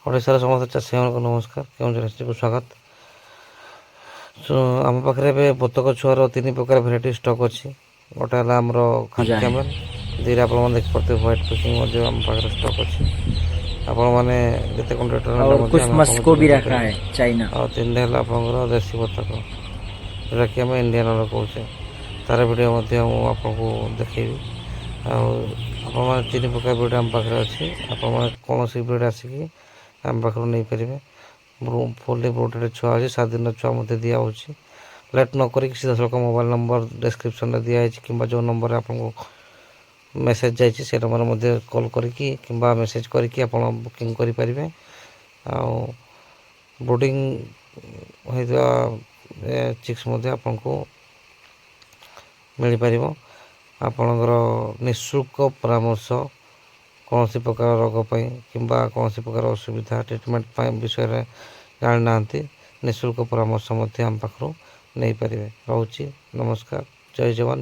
ଓଡ଼ିଶାର ସମସ୍ତ ଚାଷୀମାନଙ୍କୁ ନମସ୍କାର। କେଉଁଝର ଡିଷ୍ଟ୍ରିକ୍ଟକୁ ସ୍ୱାଗତ। ଆମ ପାଖରେ ଏବେ ବତକ ଛୁଆର 3 ପ୍ରକାର ଭେରାଇଟି ଷ୍ଟକ୍ ଅଛି। ଗୋଟେ ହେଲା ଆମର ଖାକି କ୍ୟାମେଲ୍, ଦୁଇରେ ଆପଣମାନେ ଦେଖିପାରୁଥିବେ ହ୍ୱାଇଟ୍ ପିକିଂ ମଧ୍ୟ ଆମ ପାଖରେ ଷ୍ଟକ୍ ଅଛି। ଆପଣମାନେ ଯେତେ କଣ୍ଟାକ୍ଟର ନେଲେ और ମଧ୍ୟ कुछ ଆମେ ଆପଣଙ୍କୁ मस्को भी ଯୋଗାଯୋଗ रखा କରିବୁ। है चाइना। ଆଉ 3ରେ ହେଲା ଆପଣଙ୍କର ଦେଶୀ ବତକ, ଯେଉଁଟାକି ଆମେ ଇଣ୍ଡିଆନର କହୁଛେ। ତା'ର ଭିଡ଼ିଓ ମଧ୍ୟ ମୁଁ ଆପଣଙ୍କୁ ଦେଖେଇବି। ଆଉ ଆପଣମାନେ 3 ପ୍ରକାର ଭିଡ଼ିଓ ଆମ ପାଖରେ ଅଛି। ଆପଣମାନେ କୌଣସି ଭିଡ଼ିଓ ଆସିକି ଆମ ପାଖରୁ ନେଇପାରିବେ। ଫୁଲି ବ୍ରୁଡେଡ଼ ଛୁଆ ଅଛି, 7 ଦିନର ଛୁଆ ମଧ୍ୟ ଦିଆହେଉଛି। ଲେଟ୍ ନ କରିକି ସିଧାସଳଖ ମୋବାଇଲ୍ ନମ୍ବର ଡେସ୍କ୍ରିପ୍ସନ୍ରେ ଦିଆହେଇଛି କିମ୍ବା ଯେଉଁ ନମ୍ବରରେ ଆପଣଙ୍କୁ ମେସେଜ୍ ଯାଇଛି ସେ ନମ୍ବରରେ ମଧ୍ୟ କଲ୍ କରିକି କିମ୍ବା ମେସେଜ୍ କରିକି ଆପଣ ବୁକିଂ କରିପାରିବେ। ଆଉ ବ୍ରୁଡ଼ିଂ ହୋଇଥିବା ଚିକ୍ସ ମଧ୍ୟ ଆପଣଙ୍କୁ ମିଳିପାରିବ। ଆପଣଙ୍କର ନିଃଶୁଳ୍କ ପରାମର୍ଶ କୌଣସି ପ୍ରକାର ରୋଗ ପାଇଁ କିମ୍ବା କୌଣସି ପ୍ରକାର ଅସୁବିଧା ଟ୍ରିଟମେଣ୍ଟ ପାଇଁ ବିଷୟରେ ଜାଣିନାହାନ୍ତି, ନିଃଶୁଳ୍କ ପରାମର୍ଶ ମଧ୍ୟ ଆମ ପାଖରୁ ନେଇପାରିବେ। ରହୁଛି, ନମସ୍କାର, ଜୟ ଯବାନ।